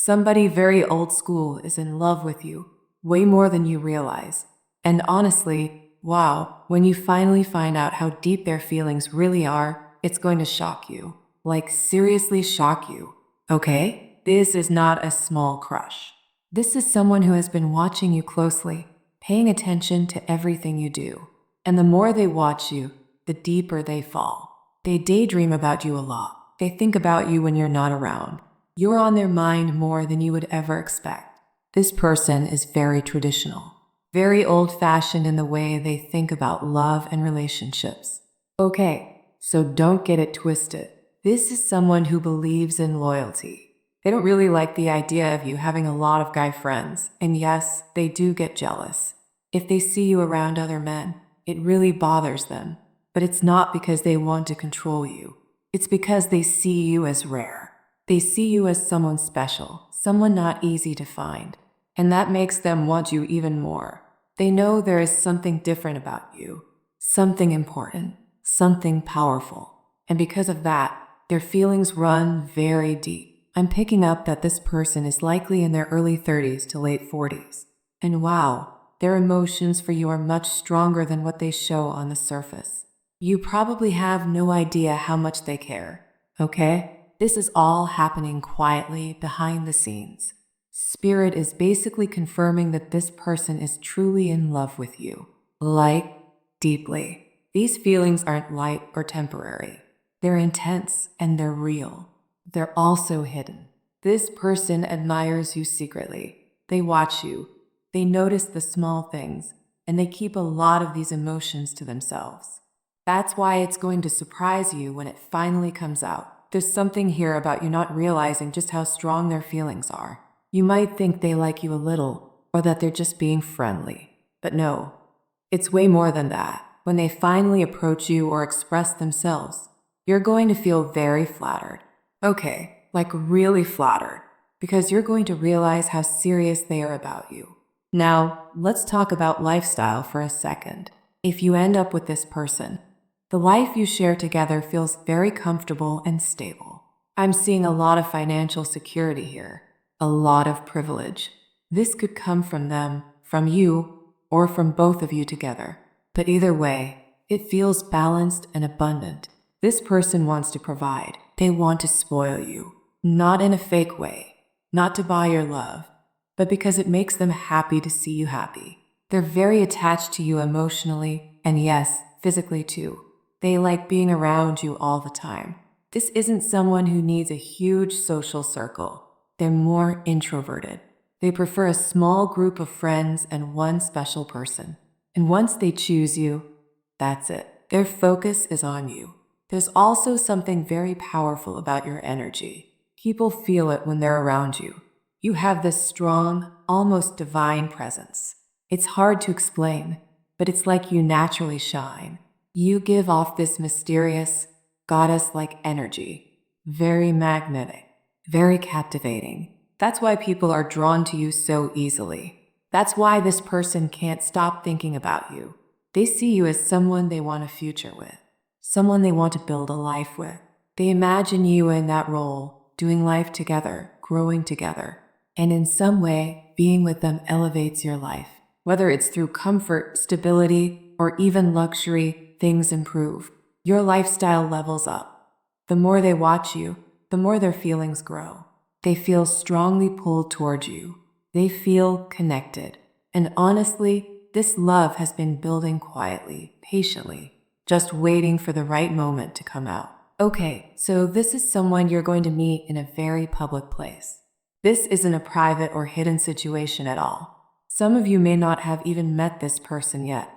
Somebody very old school is in love with you, way more than you realize. And honestly, wow, when you finally find out how deep their feelings really are, it's going to shock you. Like, seriously shock you. Okay? This is not a small crush. This is someone who has been watching you closely, paying attention to everything you do. And the more they watch you, the deeper they fall. They daydream about you a lot. They think about you when you're not around. You're on their mind more than you would ever expect. This person is very traditional, very old fashioned in the way they think about love and relationships. Okay, so don't get it twisted. This is someone who believes in loyalty. They don't really like the idea of you having a lot of guy friends, and yes, they do get jealous. If they see you around other men, it really bothers them. But it's not because they want to control you. It's because they see you as rare. They see you as someone special, someone not easy to find. And that makes them want you even more. They know there is something different about you, something important, something powerful. And because of that, their feelings run very deep. I'm picking up that this person is likely in their early 30s to late 40s. And wow, their emotions for you are much stronger than what they show on the surface. You probably have no idea how much they care, okay? This is all happening quietly behind the scenes. Spirit is basically confirming that this person is truly in love with you. Like, deeply. These feelings aren't light or temporary. They're intense and they're real. They're also hidden. This person admires you secretly. They watch you. They notice the small things, and they keep a lot of these emotions to themselves. That's why it's going to surprise you when it finally comes out. There's something here about you not realizing just how strong their feelings are. You might think they like you a little, or that they're just being friendly. But no, it's way more than that. When they finally approach you or express themselves, you're going to feel very flattered. Okay, like really flattered, because you're going to realize how serious they are about you. Now, let's talk about lifestyle for a second. If you end up with this person, the life you share together feels very comfortable and stable. I'm seeing a lot of financial security here, a lot of privilege. This could come from them, from you, or from both of you together. But either way, it feels balanced and abundant. This person wants to provide. They want to spoil you. Not in a fake way, not to buy your love, but because it makes them happy to see you happy. They're very attached to you emotionally, and yes, physically too. They like being around you all the time. This isn't someone who needs a huge social circle. They're more introverted. They prefer a small group of friends and one special person. And once they choose you, that's it. Their focus is on you. There's also something very powerful about your energy. People feel it when they're around you. You have this strong, almost divine presence. It's hard to explain, but it's like you naturally shine. You give off this mysterious, goddess-like energy. Very magnetic, very captivating. That's why people are drawn to you so easily. That's why this person can't stop thinking about you. They see you as someone they want a future with, someone they want to build a life with. They imagine you in that role, doing life together, growing together. And in some way, being with them elevates your life. Whether it's through comfort, stability, or even luxury, things improve. Your lifestyle levels up. The more they watch you, the more their feelings grow. They feel strongly pulled toward you. They feel connected. And honestly, this love has been building quietly, patiently, just waiting for the right moment to come out. Okay, so this is someone you're going to meet in a very public place. This isn't a private or hidden situation at all. Some of you may not have even met this person yet,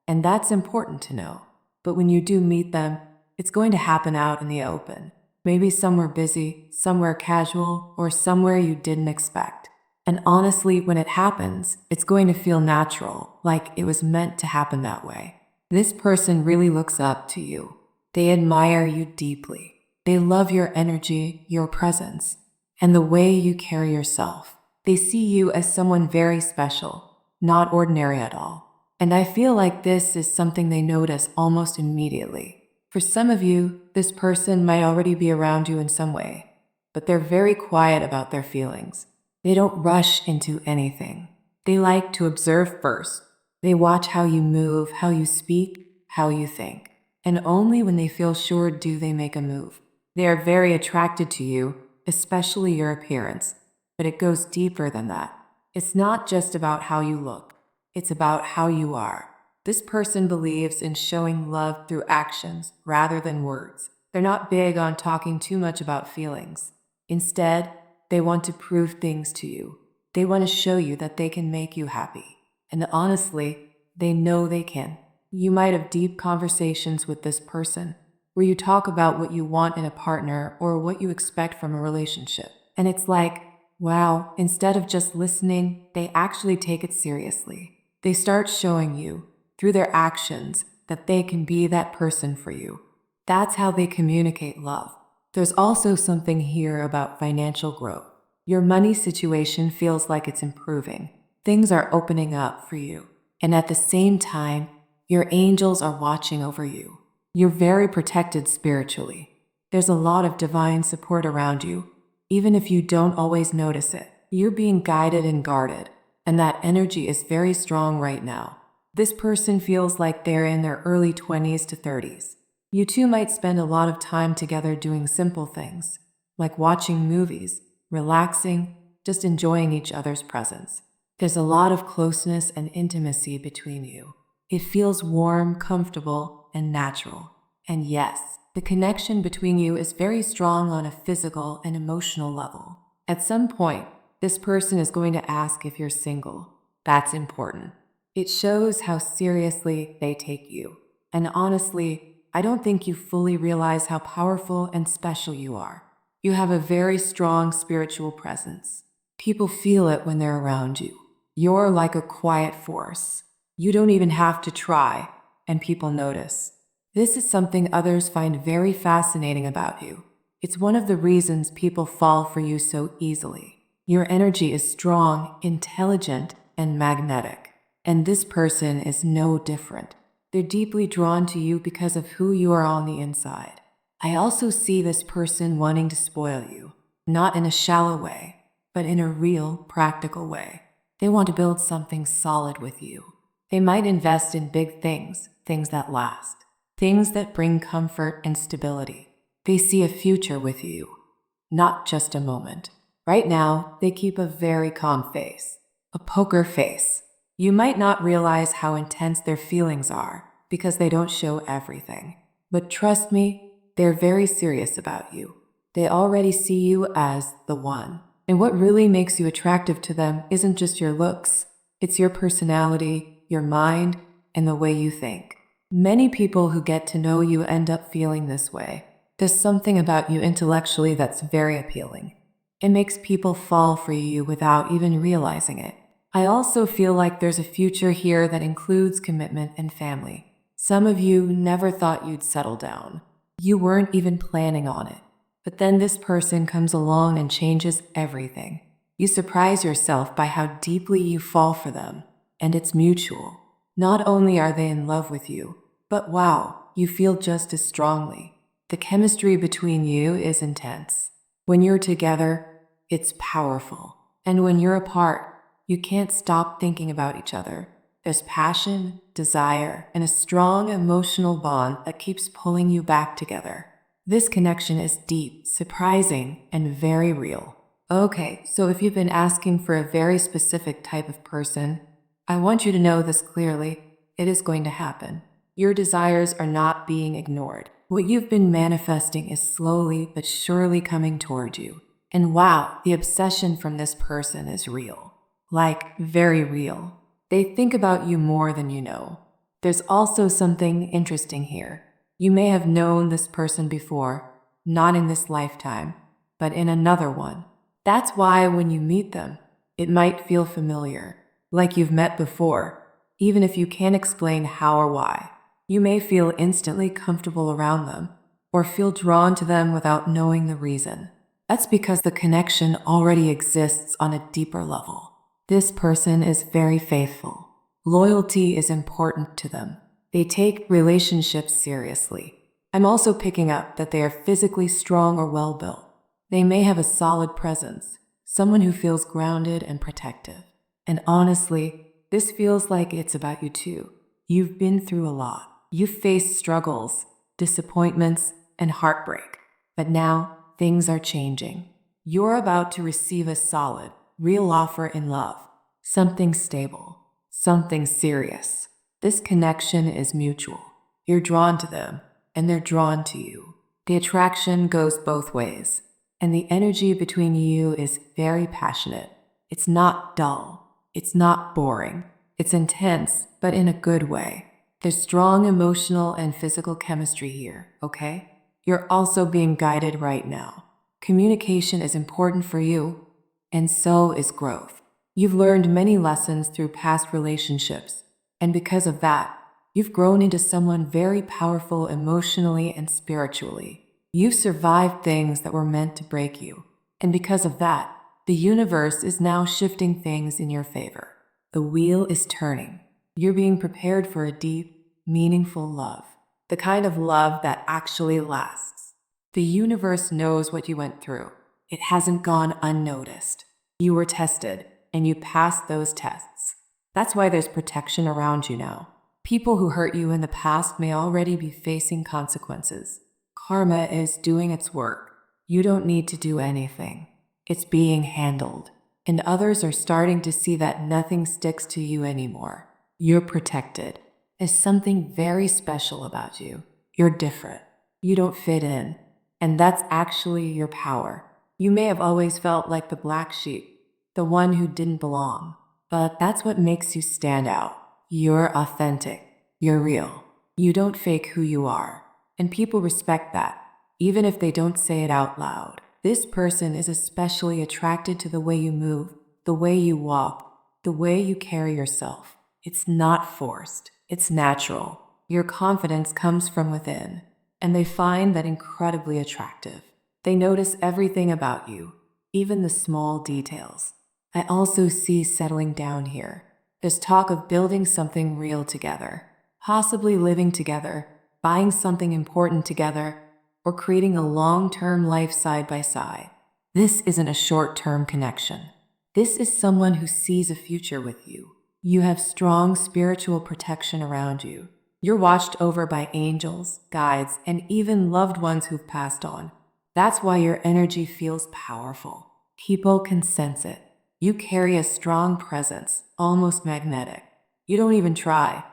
and that's important to know. But when you do meet them, it's going to happen out in the open. Maybe somewhere busy, somewhere casual, or somewhere you didn't expect. And honestly, when it happens, it's going to feel natural, like it was meant to happen that way. This person really looks up to you. They admire you deeply. They love your energy, your presence, and the way you carry yourself. They see you as someone very special, not ordinary at all. And I feel like this is something they notice almost immediately. For some of you, this person might already be around you in some way, but they're very quiet about their feelings. They don't rush into anything. They like to observe first. They watch how you move, how you speak, how you think. And only when they feel sure do they make a move. They are very attracted to you, especially your appearance. But it goes deeper than that. It's not just about how you look. It's about how you are. This person believes in showing love through actions rather than words. They're not big on talking too much about feelings. Instead, they want to prove things to you. They want to show you that they can make you happy. And honestly, they know they can. You might have deep conversations with this person where you talk about what you want in a partner or what you expect from a relationship. And it's like, wow, instead of just listening, they actually take it seriously. They start showing you, through their actions, that they can be that person for you. That's how they communicate love. There's also something here about financial growth. Your money situation feels like it's improving. Things are opening up for you. And at the same time, your angels are watching over you. You're very protected spiritually. There's a lot of divine support around you, even if you don't always notice it. You're being guided and guarded, and that energy is very strong right now. This person feels like they're in their early 20s to 30s. You two might spend a lot of time together doing simple things, like watching movies, relaxing, just enjoying each other's presence. There's a lot of closeness and intimacy between you. It feels warm, comfortable, and natural. And yes, the connection between you is very strong on a physical and emotional level. At some point, this person is going to ask if you're single. That's important. It shows how seriously they take you. And honestly, I don't think you fully realize how powerful and special you are. You have a very strong spiritual presence. People feel it when they're around you. You're like a quiet force. You don't even have to try, and people notice. This is something others find very fascinating about you. It's one of the reasons people fall for you so easily. Your energy is strong, intelligent, and magnetic. And this person is no different. They're deeply drawn to you because of who you are on the inside. I also see this person wanting to spoil you, not in a shallow way, but in a real, practical way. They want to build something solid with you. They might invest in big things, things that last, things that bring comfort and stability. They see a future with you, not just a moment. Right now, they keep a very calm face, a poker face. You might not realize how intense their feelings are because they don't show everything. But trust me, they're very serious about you. They already see you as the one. And what really makes you attractive to them isn't just your looks, it's your personality, your mind, and the way you think. Many people who get to know you end up feeling this way. There's something about you intellectually that's very appealing. It makes people fall for you without even realizing it. I also feel like there's a future here that includes commitment and family. Some of you never thought you'd settle down. You weren't even planning on it. But then this person comes along and changes everything. You surprise yourself by how deeply you fall for them, and it's mutual. Not only are they in love with you, but wow, you feel just as strongly. The chemistry between you is intense. When you're together, it's powerful. And when you're apart, you can't stop thinking about each other. There's passion, desire, and a strong emotional bond that keeps pulling you back together. This connection is deep, surprising, and very real. Okay, so if you've been asking for a very specific type of person, I want you to know this clearly. It is going to happen. Your desires are not being ignored. What you've been manifesting is slowly but surely coming toward you. And wow, the obsession from this person is real. Like, very real. They think about you more than you know. There's also something interesting here. You may have known this person before, not in this lifetime, but in another one. That's why when you meet them, it might feel familiar, like you've met before, even if you can't explain how or why. You may feel instantly comfortable around them, or feel drawn to them without knowing the reason. That's because the connection already exists on a deeper level. This person is very faithful. Loyalty is important to them. They take relationships seriously. I'm also picking up that they are physically strong or well-built. They may have a solid presence, someone who feels grounded and protective. And honestly, this feels like it's about you too. You've been through a lot. You've faced struggles, disappointments, and heartbreak. But now, things are changing. You're about to receive a solid, real offer in love. Something stable. Something serious. This connection is mutual. You're drawn to them, and they're drawn to you. The attraction goes both ways, and the energy between you is very passionate. It's not dull. It's not boring. It's intense, but in a good way. There's strong emotional and physical chemistry here, okay? You're also being guided right now. Communication is important for you, and so is growth. You've learned many lessons through past relationships, and because of that, you've grown into someone very powerful emotionally and spiritually. You've survived things that were meant to break you, and because of that, the universe is now shifting things in your favor. The wheel is turning. You're being prepared for a deep, meaningful love. The kind of love that actually lasts. The universe knows what you went through. It hasn't gone unnoticed. You were tested, and you passed those tests. That's why there's protection around you now. People who hurt you in the past may already be facing consequences. Karma is doing its work. You don't need to do anything. It's being handled. And others are starting to see that nothing sticks to you anymore. You're protected. There's something very special about you. You're different. You don't fit in. And that's actually your power. You may have always felt like the black sheep, the one who didn't belong. But that's what makes you stand out. You're authentic. You're real. You don't fake who you are. And people respect that, even if they don't say it out loud. This person is especially attracted to the way you move, the way you walk, the way you carry yourself. It's not forced. It's natural. Your confidence comes from within, and they find that incredibly attractive. They notice everything about you, even the small details. I also see settling down here. There's talk of building something real together, possibly living together, buying something important together, or creating a long-term life side by side. This isn't a short-term connection. This is someone who sees a future with you. You have strong spiritual protection around you. You're watched over by angels, guides, and even loved ones who've passed on. That's why your energy feels powerful. People can sense it. You carry a strong presence, almost magnetic. You don't even try.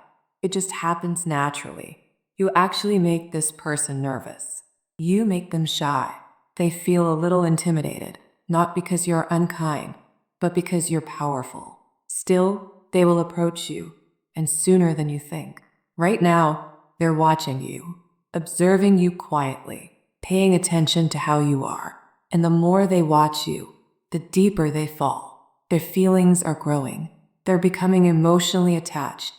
It just happens naturally. You actually make this person nervous. You make them shy. They feel a little intimidated, not because you're unkind, but because you're powerful. Still, they will approach you, and sooner than you think. Right now, they're watching you, observing you quietly, paying attention to how you are. And the more they watch you, the deeper they fall. Their feelings are growing. They're becoming emotionally attached,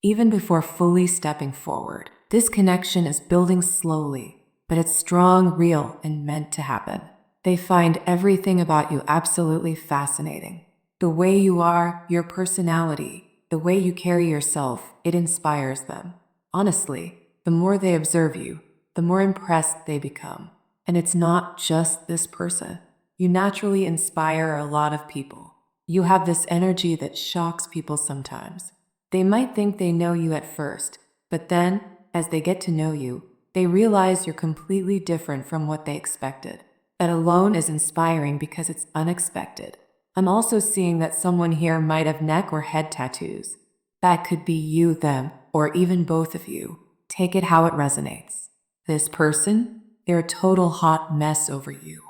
even before fully stepping forward. This connection is building slowly, but it's strong, real, and meant to happen. They find everything about you absolutely fascinating. The way you are, your personality, the way you carry yourself, it inspires them. Honestly, the more they observe you, the more impressed they become. And it's not just this person. You naturally inspire a lot of people. You have this energy that shocks people sometimes. They might think they know you at first, but then, as they get to know you, they realize you're completely different from what they expected. That alone is inspiring because it's unexpected. I'm also seeing that someone here might have neck or head tattoos. That could be you, them, or even both of you. Take it how it resonates. This person, they're a total hot mess over you.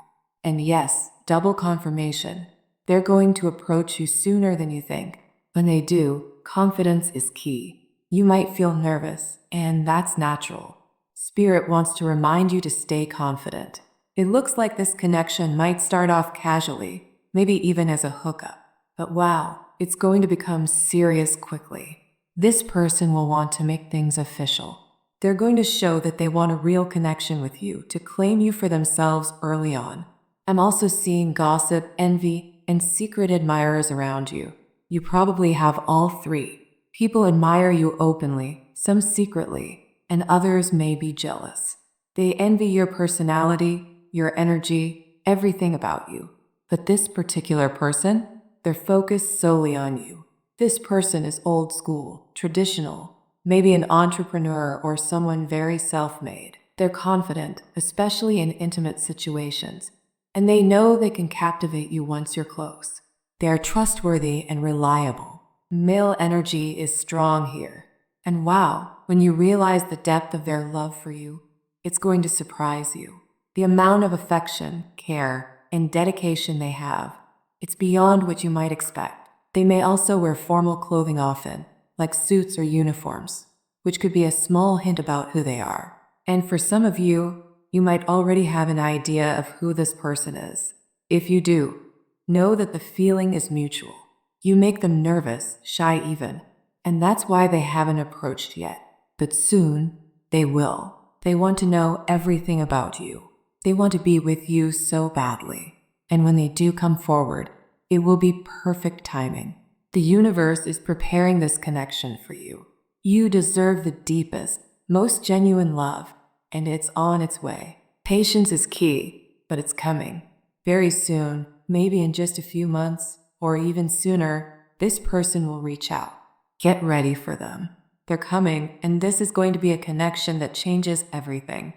And yes, double confirmation. They're going to approach you sooner than you think. When they do, confidence is key. You might feel nervous, and that's natural. Spirit wants to remind you to stay confident. It looks like this connection might start off casually, maybe even as a hookup. But wow, it's going to become serious quickly. This person will want to make things official. They're going to show that they want a real connection with you, to claim you for themselves early on. I'm also seeing gossip, envy, and secret admirers around you. You probably have all three. People admire you openly, some secretly, and others may be jealous. They envy your personality, your energy, everything about you. But this particular person, they're focused solely on you. This person is old school, traditional, maybe an entrepreneur or someone very self made. They're confident, especially in intimate situations, and they know they can captivate you once you're close. They are trustworthy and reliable. Male energy is strong here. And wow, when you realize the depth of their love for you, it's going to surprise you. The amount of affection, care, and dedication they have, it's beyond what you might expect. They may also wear formal clothing often, like suits or uniforms, which could be a small hint about who they are. And for some of you, you might already have an idea of who this person is. If you do, know that the feeling is mutual. You make them nervous, shy even, and that's why they haven't approached yet. But soon, they will. They want to know everything about you. They want to be with you so badly. And when they do come forward, it will be perfect timing. The universe is preparing this connection for you. You deserve the deepest, most genuine love, and it's on its way. Patience is key, but it's coming. Very soon, maybe in just a few months, or even sooner, this person will reach out. Get ready for them. They're coming, and this is going to be a connection that changes everything.